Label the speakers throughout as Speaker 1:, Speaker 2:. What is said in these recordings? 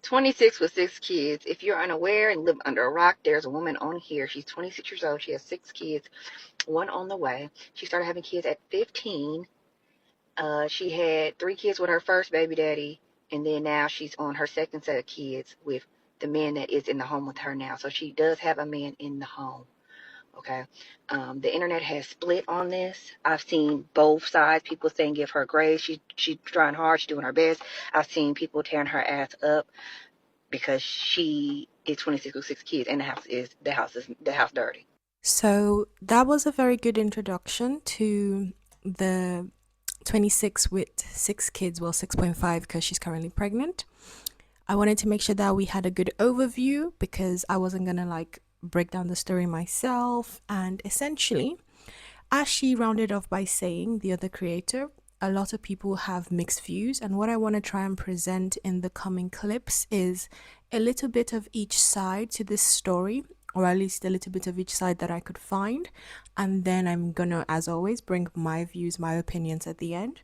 Speaker 1: 26 with 6 kids. If you're unaware and live under a rock, there's a woman on here. She's 26 years old. She has 6 kids, one on the way. She started having kids at 15. She had 3 kids with her first baby daddy, and then now she's on her second set of kids with the man that is in the home with her now. So she does have a man in the home. Okay. The internet has split on this. I've seen both sides. People saying give her grace. She's trying hard. She's doing her best. I've seen people tearing her ass up because she is 26 with 6 kids, and the house dirty.
Speaker 2: So that was a very good introduction to the 26 with 6 kids, well, 6.5 because she's currently pregnant. I wanted to make sure that we had a good overview because I wasn't gonna like break down the story myself. And essentially, as she rounded off by saying, the other creator, a lot of people have mixed views. And what I want to try and present in the coming clips is a little bit of each side to this story, or at least a little bit of each side that I could find. And then I'm gonna, as always, bring my views, my opinions at the end.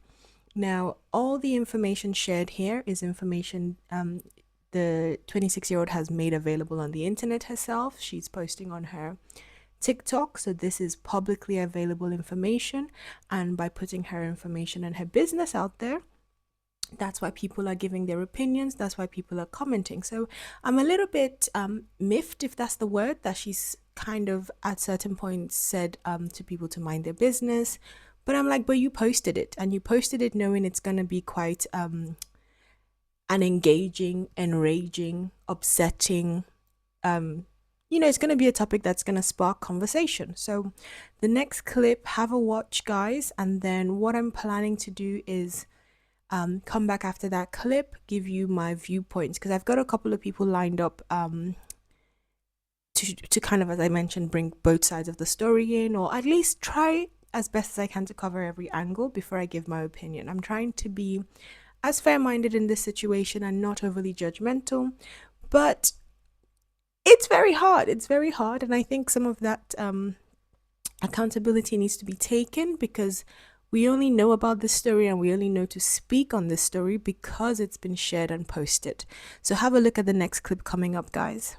Speaker 2: Now, all the information shared here is information the 26-year-old has made available on the internet herself. She's posting on her TikTok, so this is publicly available information. And by putting her information and her business out there, that's why people are giving their opinions. That's why people are commenting. So I'm a little bit miffed, if that's the word, that she's kind of at certain points said to people to mind their business. But I'm like, but you posted it, and you posted it knowing it's going to be quite an engaging, enraging, upsetting, it's going to be a topic that's going to spark conversation. So the next clip, have a watch, guys. And then what I'm planning to do is come back after that clip, give you my viewpoints, because I've got a couple of people lined up to kind of, as I mentioned, bring both sides of the story in, or at least try as best as I can to cover every angle before I give my opinion. I'm trying to be as fair-minded in this situation and not overly judgmental, but it's very hard. It's very hard, and I think some of that accountability needs to be taken because we only know about this story and we only know to speak on this story because it's been shared and posted. So have a look at the next clip coming up, guys.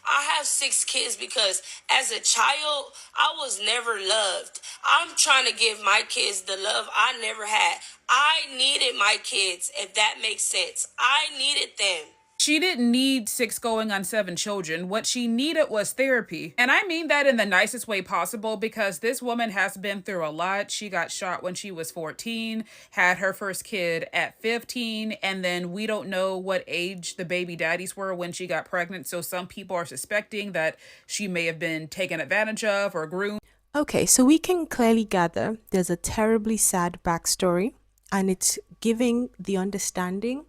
Speaker 3: I have 6 kids because as a child, I was never loved. I'm trying to give my kids the love I never had. I needed my kids, if that makes sense. I needed them.
Speaker 4: She didn't need 6 going on 7 children. What she needed was therapy. And I mean that in the nicest way possible because this woman has been through a lot. She got shot when she was 14, had her first kid at 15, and then we don't know what age the baby daddies were when she got pregnant. So some people are suspecting that she may have been taken advantage of or groomed.
Speaker 2: Okay, so we can clearly gather there's a terribly sad backstory, and it's giving the understanding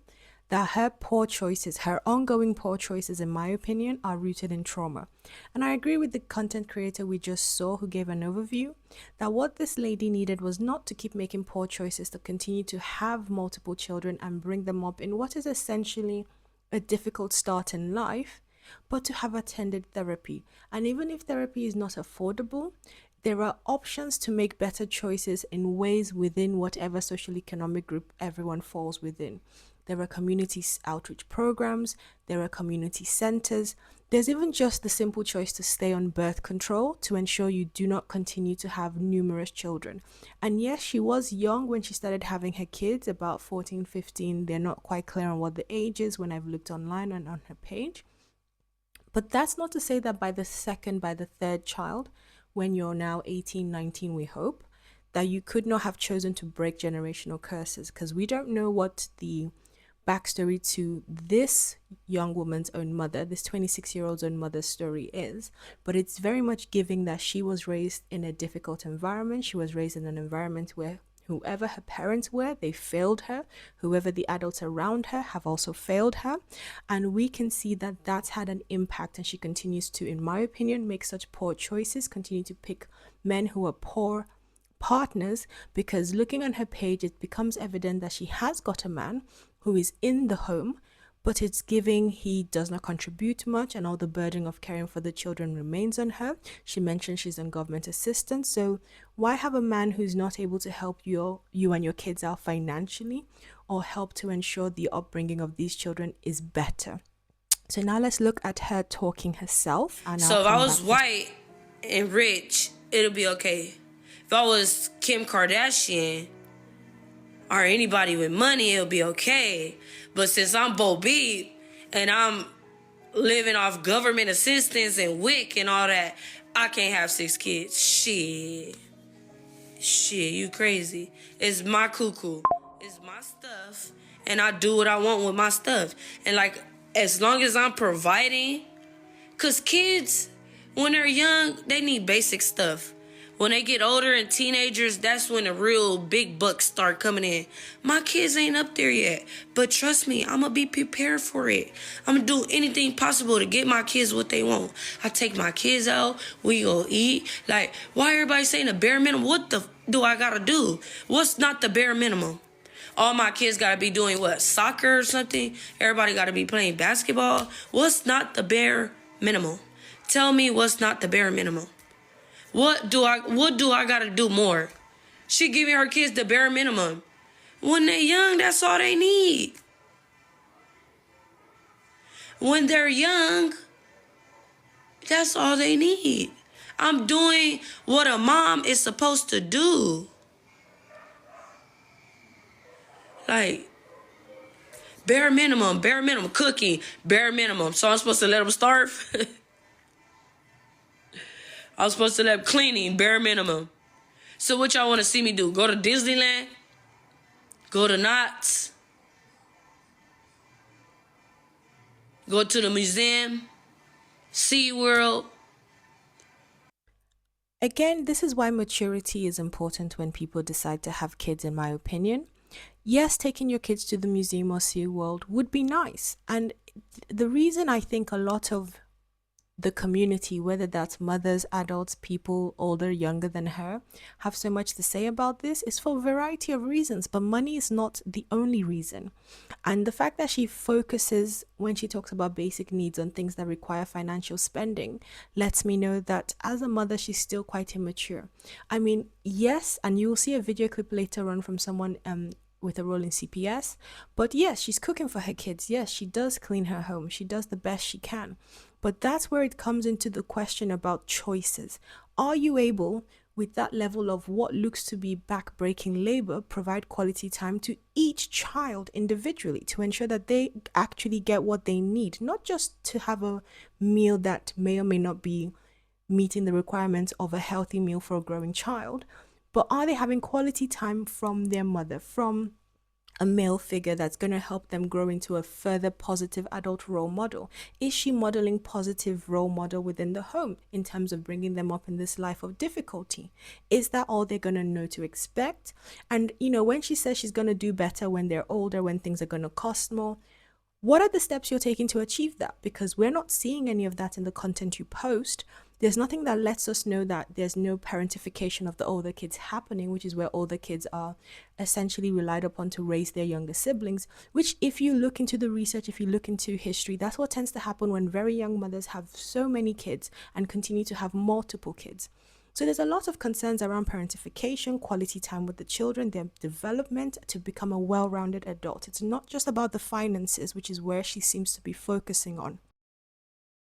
Speaker 2: that her poor choices, her ongoing poor choices, in my opinion, are rooted in trauma. And I agree with the content creator we just saw who gave an overview that what this lady needed was not to keep making poor choices, to continue to have multiple children and bring them up in what is essentially a difficult start in life, but to have attended therapy. And even if therapy is not affordable, there are options to make better choices in ways within whatever social economic group everyone falls within. There are community outreach programs, there are community centers. There's even just the simple choice to stay on birth control to ensure you do not continue to have numerous children. And yes, she was young when she started having her kids, about 14, 15. They're not quite clear on what the age is when I've looked online and on her page. But that's not to say that by the third child, when you're now 18, 19, we hope, that you could not have chosen to break generational curses, because we don't know what the backstory to this young woman's own mother, this 26-year-old's own mother's story is, but it's very much giving that she was raised in a difficult environment. She was raised in an environment where whoever her parents were, they failed her. Whoever the adults around her have also failed her. And we can see that that's had an impact, and she continues to, in my opinion, make such poor choices, continue to pick men who are poor partners, because looking on her page, it becomes evident that she has got a man who is in the home, but it's giving he does not contribute much and all the burden of caring for the children remains on her. She mentioned she's on government assistance. So why have a man who's not able to help you and your kids out financially or help to ensure the upbringing of these children is better? So now let's look at her talking herself, and I'll
Speaker 3: So if I
Speaker 2: come
Speaker 3: was
Speaker 2: back.
Speaker 3: white and rich, it'll be okay. If I was Kim Kardashian or anybody with money, it'll be okay. But since I'm Bo Beep and I'm living off government assistance and WIC and all that, I can't have 6 kids. Shit, you crazy. It's my cuckoo. It's my stuff. And I do what I want with my stuff. And like, as long as I'm providing, because kids, when they're young, they need basic stuff. When they get older and teenagers, that's when the real big bucks start coming in. My kids ain't up there yet. But trust me, I'm going to be prepared for it. I'm going to do anything possible to get my kids what they want. I take my kids out. We go eat. Like, why everybody saying the bare minimum? What the do I got to do? What's not the bare minimum? All my kids got to be doing what? Soccer or something? Everybody got to be playing basketball? What's not the bare minimum? Tell me what's not the bare minimum. What do I got to do more? She giving her kids the bare minimum. When they're young, that's all they need. When they're young, that's all they need. I'm doing what a mom is supposed to do. Like, bare minimum, cooking, bare minimum. So I'm supposed to let them starve? I'm supposed to let them cleaning, bare minimum. So what y'all want to see me do? Go to Disneyland? Go to Knott's? Go to the museum? SeaWorld?
Speaker 2: Again, this is why maturity is important when people decide to have kids, in my opinion. Yes, taking your kids to the museum or SeaWorld would be nice. And the reason I think a lot of the community, whether that's mothers, adults, people older, younger than her, have so much to say about this is for a variety of reasons, but money is not the only reason. And the fact that she focuses, when she talks about basic needs, on things that require financial spending lets me know that as a mother, she's still quite immature. I mean, yes, and you will see a video clip later on from someone with a role in CPS, but yes, she's cooking for her kids. Yes, she does clean her home. She does the best she can. But that's where it comes into the question about choices. Are you able, with that level of what looks to be back-breaking labor, provide quality time to each child individually to ensure that they actually get what they need, not just to have a meal that may or may not be meeting the requirements of a healthy meal for a growing child, but are they having quality time from their mother, from a male figure that's going to help them grow into a further positive adult role model? Is she modeling positive role model within the home in terms of bringing them up in this life of difficulty? Is that all they're going to know to expect? And, you know, when she says she's going to do better when they're older, when things are going to cost more, what are the steps you're taking to achieve that? Because we're not seeing any of that in the content you post. There's nothing that lets us know that there's no parentification of the older kids happening, which is where older kids are essentially relied upon to raise their younger siblings, which if you look into the research, if you look into history, that's what tends to happen when very young mothers have so many kids and continue to have multiple kids. So there's a lot of concerns around parentification, quality time with the children, their development to become a well-rounded adult. It's not just about the finances, which is where she seems to be focusing on.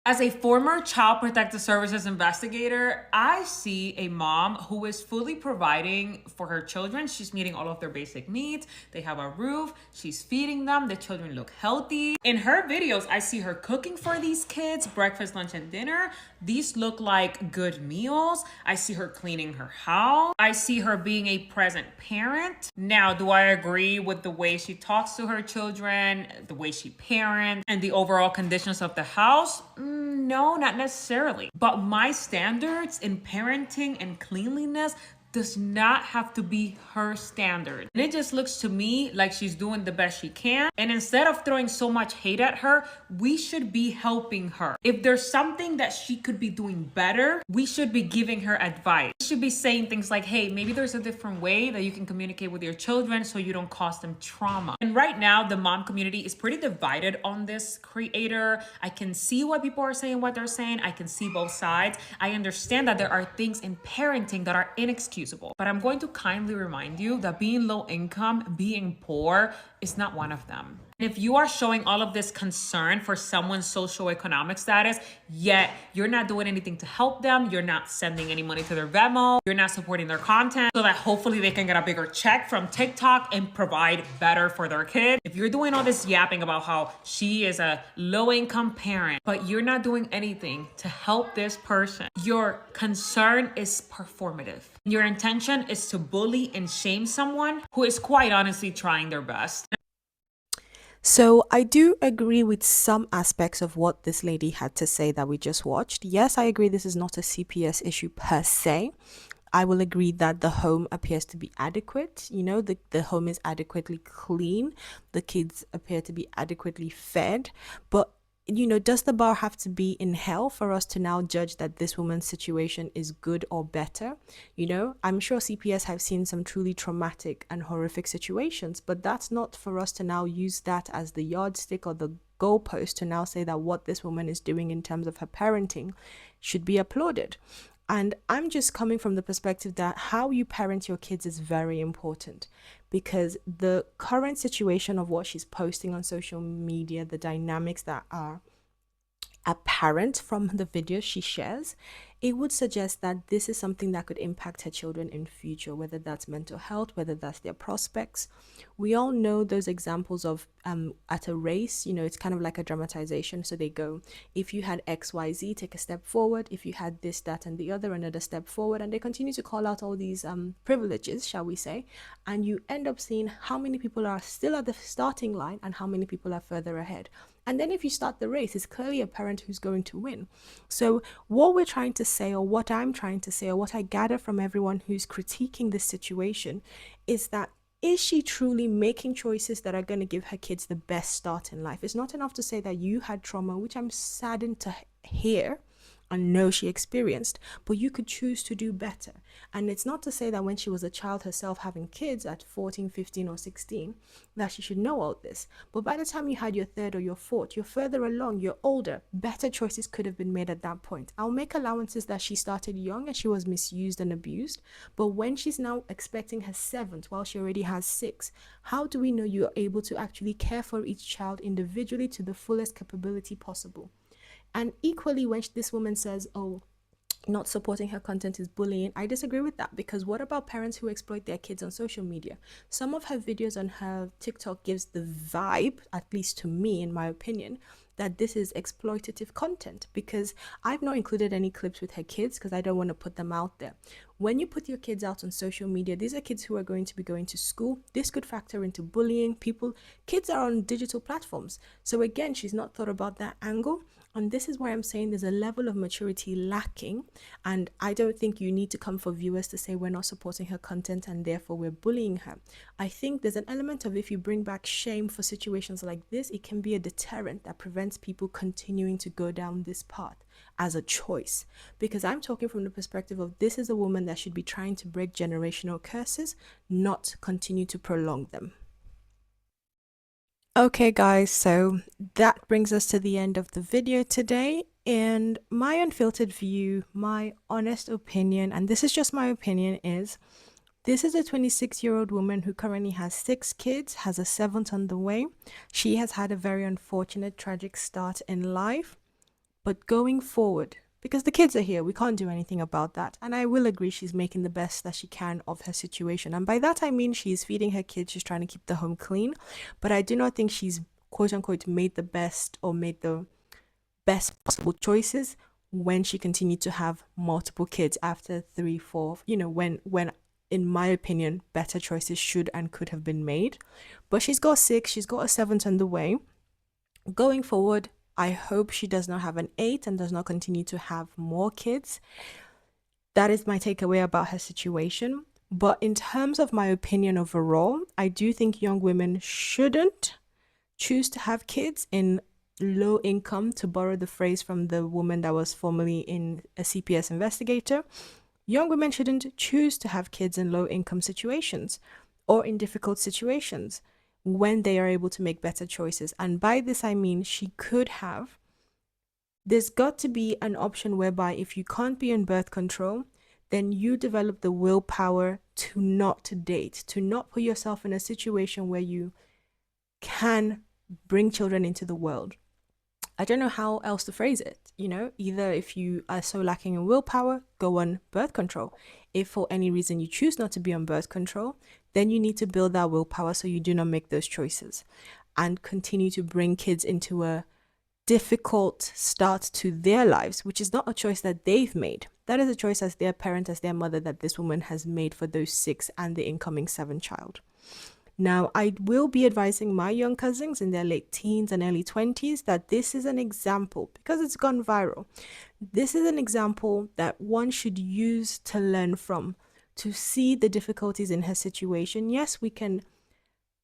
Speaker 4: As a former Child Protective Services investigator, I see a mom who is fully providing for her children. She's meeting all of their basic needs. They have a roof. She's feeding them. The children look healthy. In her videos, I see her cooking for these kids, breakfast, lunch, and dinner. These look like good meals. I see her cleaning her house. I see her being a present parent. Now, do I agree with the way she talks to her children, the way she parents, and the overall conditions of the house? No, not necessarily. But my standards in parenting and cleanliness
Speaker 5: does not have to be her standard. And it just looks to me like she's doing the best she can. And instead of throwing so much hate at her, we should be helping her. If there's something that she could be doing better, we should be giving her advice. We should be saying things like, hey, maybe there's a different way that you can communicate with your children so you don't cause them trauma. And right now, the mom community is pretty divided on this creator. I can see why people are saying what they're saying. I can see both sides. I understand that there are things in parenting that are inexcusable. But I'm going to kindly remind you that being low income, being poor is not one of them. And if you are showing all of this concern for someone's socioeconomic status, yet you're not doing anything to help them, you're not sending any money to their Venmo, you're not supporting their content so that hopefully they can get a bigger check from TikTok and provide better for their kid. If you're doing all this yapping about how she is a low income parent, but you're not doing anything to help this person, your concern is performative. Your intention is to bully and shame someone who is quite honestly trying their best.
Speaker 2: So I do agree with some aspects of what this lady had to say that we just watched. Yes, I agree this is not a CPS issue per se. I will agree that the home appears to be adequate. You know, the home is adequately clean. The kids appear to be adequately fed. But you know, does the bar have to be in hell for us to now judge that this woman's situation is good or better? You know, I'm sure CPS have seen some truly traumatic and horrific situations, but that's not for us to now use that as the yardstick or the goalpost to now say that what this woman is doing in terms of her parenting should be applauded. And I'm just coming from the perspective that how you parent your kids is very important, because the current situation of what she's posting on social media, the dynamics that are apparent from the videos she shares, it would suggest that this is something that could impact her children in future, whether that's mental health, whether that's their prospects. We all know those examples of at a race, you know, it's kind of like a dramatization. So they go, if you had XYZ, take a step forward. If you had this, that, and the other, another step forward. And they continue to call out all these privileges, shall we say. And you end up seeing how many people are still at the starting line and how many people are further ahead. And then if you start the race, it's clearly apparent who's going to win. So what we're trying to say, or what I'm trying to say, or what I gather from everyone who's critiquing this situation is that, is she truly making choices that are going to give her kids the best start in life? It's not enough to say that you had trauma, which I'm saddened to hear and know she experienced, but you could choose to do better. And it's not to say that when she was a child herself having kids at 14, 15 or 16 that she should know all this, but by the time you had your third or your fourth, you're further along, you're older, better choices could have been made at that point. I'll make allowances that she started young and she was misused and abused, but when she's now expecting her seventh while she already has six, how do we know you're able to actually care for each child individually to the fullest capability possible? And equally, when this woman says, oh, not supporting her content is bullying, I disagree with that, because what about parents who exploit their kids on social media? Some of her videos on her TikTok gives the vibe, at least to me, in my opinion, that this is exploitative content, because I've not included any clips with her kids because I don't want to put them out there. When you put your kids out on social media, these are kids who are going to be going to school. This could factor into bullying. Kids are on digital platforms. So again, she's not thought about that angle. And this is why I'm saying there's a level of maturity lacking. And I don't think you need to come for viewers to say we're not supporting her content and therefore we're bullying her. I think there's an element of, if you bring back shame for situations like this, it can be a deterrent that prevents people continuing to go down this path as a choice. Because I'm talking from the perspective of, this is a woman that should be trying to break generational curses, not continue to prolong them. Okay guys, so that brings us to the end of the video today, and my unfiltered view, my honest opinion, and this is just my opinion, is this is a 26-year-old woman who currently has 6 kids, has a 7th on the way. She has had a very unfortunate, tragic start in life, but going forward, because the kids are here, we can't do anything about that. And I will agree she's making the best that she can of her situation. And by that, I mean she's feeding her kids, she's trying to keep the home clean. But I do not think she's, quote unquote, made the best or made the best possible choices when she continued to have multiple kids after 3, 4, you know, when in my opinion, better choices should and could have been made. But she's got 6, she's got a 7th on the way. Going forward, I hope she does not have an 8th and does not continue to have more kids. That is my takeaway about her situation. But in terms of my opinion overall, I do think young women shouldn't choose to have kids in low income, to borrow the phrase from the woman that was formerly in a CPS investigator. Young women shouldn't choose to have kids in low income situations or in difficult situations when they are able to make better choices. And by this, I mean she could have. There's got to be an option whereby if you can't be on birth control, then you develop the willpower to not date, to not put yourself in a situation where you can bring children into the world. I don't know how else to phrase it. Either if you are so lacking in willpower, go on birth control. If for any reason you choose not to be on birth control, then you need to build that willpower so you do not make those choices and continue to bring kids into a difficult start to their lives, which is not a choice that they've made. That is a choice as their parent, as their mother, that this woman has made for those 6 and the incoming 7 child. Now, I will be advising my young cousins in their late teens and early 20s that this is an example, because it's gone viral. This is an example that one should use to learn from, to see the difficulties in her situation. Yes, we can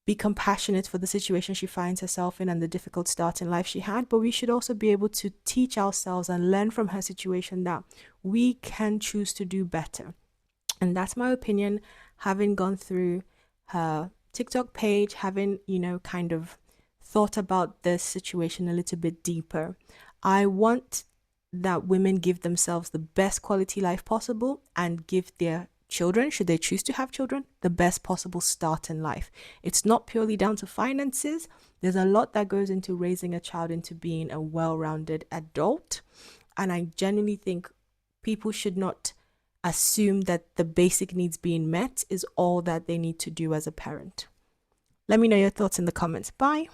Speaker 2: be compassionate for the situation she finds herself in and the difficult start in life she had, but we should also be able to teach ourselves and learn from her situation that we can choose to do better. And that's my opinion, having gone through her TikTok page, having, kind of thought about this situation a little bit deeper. I want that women give themselves the best quality life possible and give their children, should they choose to have children, the best possible start in life. It's not purely down to finances. There's a lot that goes into raising a child into being a well-rounded adult. And I genuinely think people should not assume that the basic needs being met is all that they need to do as a parent. Let me know your thoughts in the comments. Bye.